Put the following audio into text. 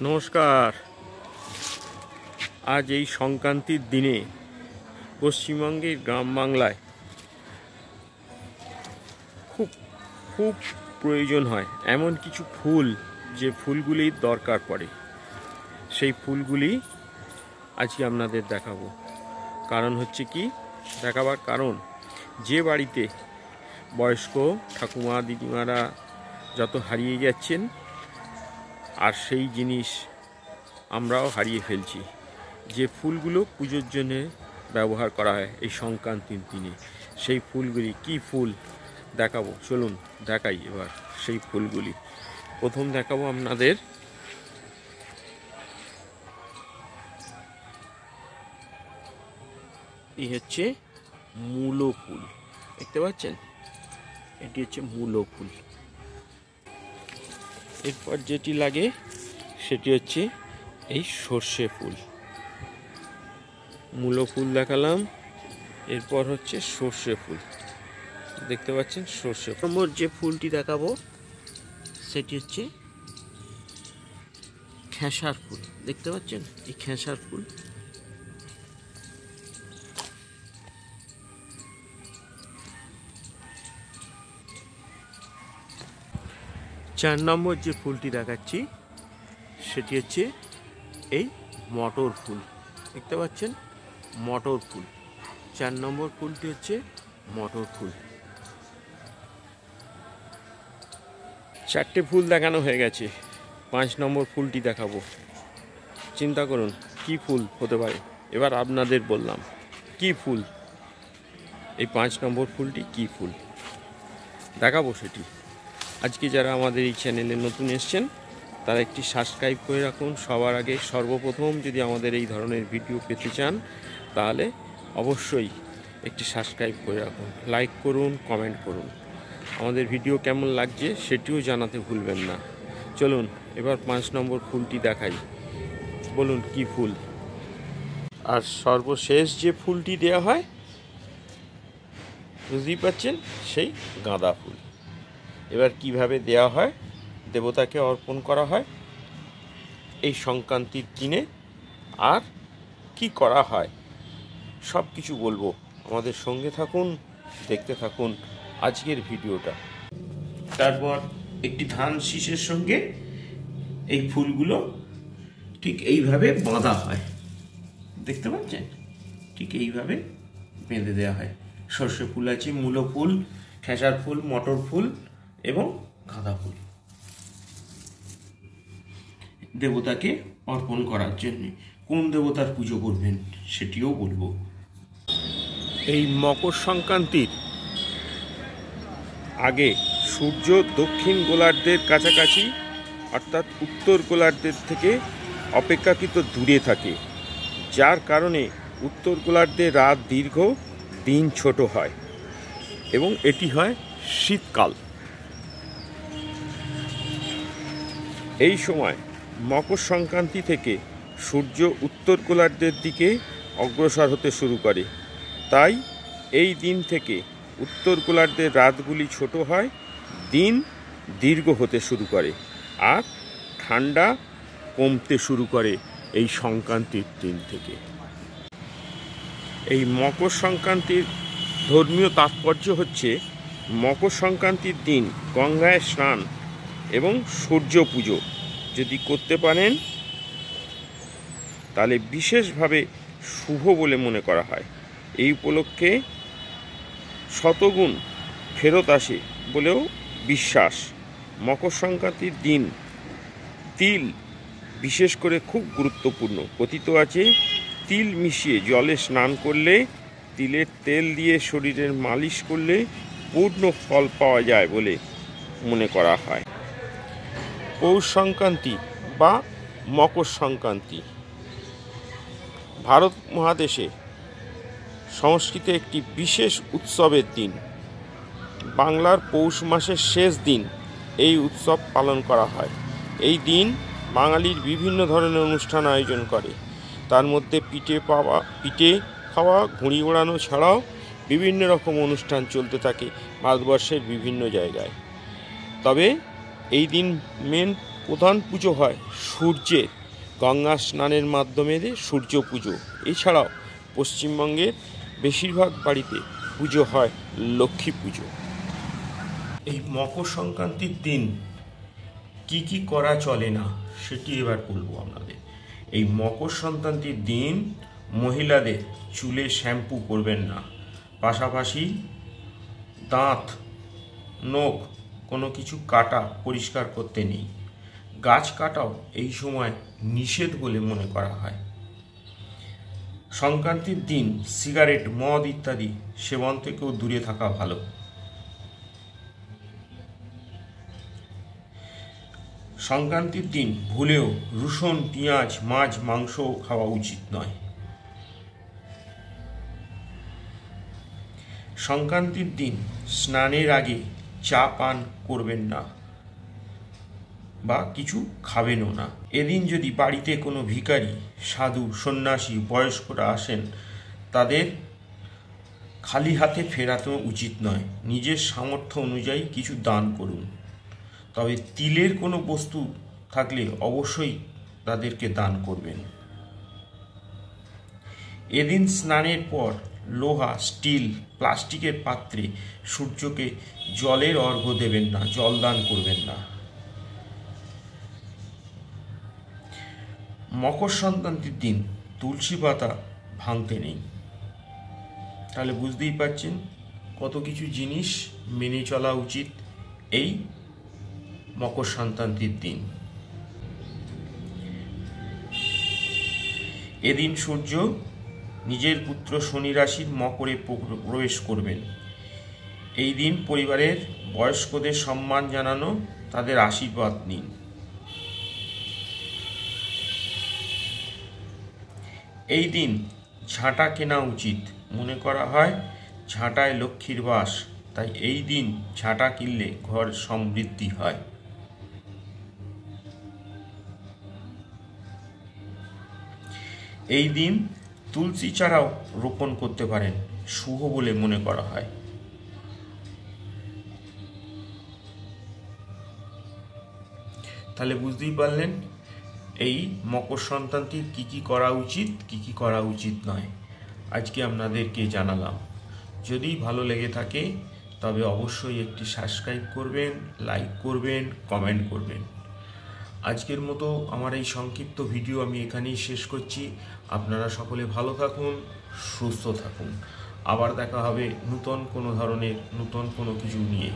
নমস্কার। আজ এই সংক্রান্তির দিনে পশ্চিমবঙ্গের গ্রাম বাংলায় খুব খুব প্রয়োজন হয় এমন কিছু ফুল, যে ফুলগুলির দরকার পড়ে। সেই ফুলগুলি আজকে আপনাদের দেখাবো। কারণ হচ্ছে কি, দেখাবার কারণ, যে বাড়িতে বয়স্ক ঠাকুমা দিদিমারা যত হারিয়ে যাচ্ছেন, আর সেই জিনিস আমরাও হারিয়ে ফেলছি, যে ফুলগুলো পুজোর জন্য ব্যবহার করা হয় এই সংক্রান্তির দিনে, সেই ফুলগুলি কি ফুল দেখাবো। চলুন দেখাই এবার সেই ফুলগুলি। প্রথম দেখাবো আপনাদের এই হচ্ছে মূলো ফুল, দেখতে পাচ্ছেন? এটি হচ্ছে মূলো ফুল। এরপর যেটি লাগে সেটি হচ্ছে এই সর্ষে ফুল। মূলো ফুল দেখালাম, এরপর হচ্ছে সর্ষে ফুল, দেখতে পাচ্ছেন সর্ষে। নম্বর যে ফুলটি দেখাবো সেটি হচ্ছে খেসার ফুল, দেখতে পাচ্ছেন এই খেসার ফুল। চার নম্বর যে ফুলটি দেখাচ্ছি সেটি হচ্ছে এই মটর ফুল, দেখতে পাচ্ছেন মটর ফুল। চার নম্বর ফুলটি হচ্ছে মটর ফুল। চারটে ফুল দেখানো হয়ে গেছে, 5 নম্বর ফুলটি দেখাবো। চিন্তা করুন কি ফুল হতে পারে। এবার আপনাদের বললাম কি ফুল, এই 5 নম্বর ফুলটি কি ফুল দেখাবো সেটি। আজকে যারা আমাদের এই চ্যানেলে নতুন এসছেন তারা একটি সাবস্ক্রাইব করে রাখুন। সবার আগে সর্বপ্রথম যদি আমাদের এই ধরনের ভিডিও পেতে চান তাহলে অবশ্যই একটি সাবস্ক্রাইব করে রাখুন, লাইক করুন, কমেন্ট করুন। আমাদের ভিডিও কেমন লাগছে সেটিও জানাতে ভুলবেন না। চলুন এবার 5 নম্বর ফুলটি দেখাই, বলুন কি ফুল। আর সর্বশেষ যে ফুলটি দেওয়া হয় বুঝতেই পাচ্ছেন, সেই গাঁদা ফুল। এবার কিভাবে দেওয়া হয়, দেবতাকে অর্পণ করা হয় এই সংক্রান্তির দিনে, আর কি করা হয় সব কিছু বলবো। আমাদের সঙ্গে থাকুন, দেখতে থাকুন আজকের ভিডিওটা। তারপর একটি ধান শীষের সঙ্গে এই ফুলগুলো ঠিক এইভাবে বাঁধা হয়, দেখতে পাচ্ছেন? ঠিক এইভাবে বেঁধে দেওয়া হয়। সর্ষে ফুল আছে, মূলো ফুল, খেসার ফুল, মটর ফুল এবং গাঁদা ফুল, দেবতাকে অর্পণ করার জন্য। কোন দেবতার পুজো করবেন সেটিও বলবো। এই মকর সংক্রান্তির আগে সূর্য দক্ষিণ গোলার্ধের কাছাকাছি অর্থাৎ উত্তর গোলার্ধের থেকে অপেক্ষাকৃত দূরে থাকে, যার কারণে উত্তর গোলার্ধে রাত দীর্ঘ, দিন ছোট হয় এবং এটি হয় শীতকাল। এই সময় মকর সংক্রান্তি থেকে সূর্য উত্তর গোলার্ধের দিকে অগ্রসর হতে শুরু করে, তাই এই দিন থেকে উত্তর গোলার্ধের রাতগুলি ছোট হয়, দিন দীর্ঘ হতে শুরু করে আর ঠান্ডা কমতে শুরু করে এই সংক্রান্তির দিন থেকে। এই মকর সংক্রান্তির ধর্মীয় তাৎপর্য হচ্ছে, মকর সংক্রান্তির দিন গঙ্গায় স্নান এবং সূর্য পুজো যদি করতে পারেন তাহলে বিশেষভাবে শুভ বলে মনে করা হয়। এই উপলক্ষে শতগুণ ফেরত আসে বলেও বিশ্বাস। মকর সংক্রান্তির দিন তিল বিশেষ করে খুব গুরুত্বপূর্ণ। কথিত আছে, তিল মিশিয়ে জলে স্নান করলে, তিলের তেল দিয়ে শরীরের মালিশ করলে পূর্ণ ফল পাওয়া যায় বলে মনে করা হয়। পৌষ সংক্রান্তি বা মকর সংক্রান্তি ভারত মহাদেশে সংস্কৃতে একটি বিশেষ উৎসবের দিন। বাংলার পৌষ মাসের শেষ দিন এই উৎসব পালন করা হয়। এই দিন বাঙালির বিভিন্ন ধরনের অনুষ্ঠান আয়োজন করে, তার মধ্যে পিঠে খাওয়া, ঘুড়ি ওড়ানো ছাড়াও বিভিন্ন রকম অনুষ্ঠান চলতে থাকে ভারতবর্ষের বিভিন্ন জায়গায়। তবে এই দিন মেন প্রধান পুজো হয় সূর্যের, গঙ্গা স্নানের মাধ্যমে সূর্য পুজো। এছাড়াও পশ্চিমবঙ্গের বেশিরভাগ বাড়িতে পুজো হয় লক্ষ্মী পুজো। এই মকর সংক্রান্তির দিন কি কি করা চলে না সেটি এবার বলবো আপনাদের। এই মকর সংক্রান্তির দিন মহিলাদের চুলে শ্যাম্পু করবেন না, পাশাপাশি দাঁত, নখ কোনো কিছু কাটা পরিষ্কার করতে নেই। গাছ কাটাও এই সময় নিষেধ বলে মনে করা হয়। সংক্রান্তির দিন সিগারেট, মদ ইত্যাদি সেবন থেকেও দূরে থাকা ভালো। সংক্রান্তির দিন ভুলেও রসুন, পেঁয়াজ, মাছ, মাংস খাওয়া উচিত নয়। সংক্রান্তির দিন স্নানের আগে চা পান করবেন না বা কিছু খাবেনও না। এদিন যদি বাড়িতে কোনো ভিখারি, সাধু, সন্ন্যাসী, বয়স্করা আসেন, তাদের খালি হাতে ফেরানো উচিত নয়। নিজের সামর্থ্য অনুযায়ী কিছু দান করুন, তবে তিলের কোনো বস্তু থাকলে অবশ্যই তাদেরকে দান করবেন। এদিন স্নানের পর লোহা, স্টিল, প্লাস্টিকের পাত্রে সূর্যকে জলের অর্ঘ্য দেবেন না, জল দান করবেন না। মকর সংক্রান্তির দিন তুলসী পাতা ভাঙতে নেই। তাহলে বুঝতেই পারছেন কত কিছু জিনিস মেনে চলা উচিত এই মকর সংক্রান্তির দিন। এদিন সূর্য নিজের পুত্র শনি রাশির মকরে প্রবেশ করবেন। এই দিন পরিবারের বয়স্কদের সম্মান জানানো, তাদের আশীর্বাদ নিন। এই দিন ঝাঁটা কেনা উচিত। মনে করা হয় ঝাঁটায় লক্ষ্মীর বাস, তাই এই দিন ঝাঁটা কিনলে ঘর সমৃদ্ধি হয়। এই দিন তুলসী চারাও রোপণ করতে পারেন, শুভ বলে মনে করা হয়। তাহলে বুঝতেই পারলেন এই মকর সংক্রান্তির কি কি করা উচিত, কি কি করা উচিত নয়, আজকে আপনাদেরকে জানালাম। যদি ভালো লেগে থাকে তবে অবশ্যই একটি সাবস্ক্রাইব করবেন, লাইক করবেন, কমেন্ট করবেন। আজকের মতো আমার এই সংক্ষিপ্ত ভিডিও আমি এখানেই শেষ করছি। আপনারা সকলে ভালো থাকুন, সুস্থ থাকুন। আবার দেখা হবে নতুন কোনো ধরনের নতুন কোনো কিছু নিয়ে।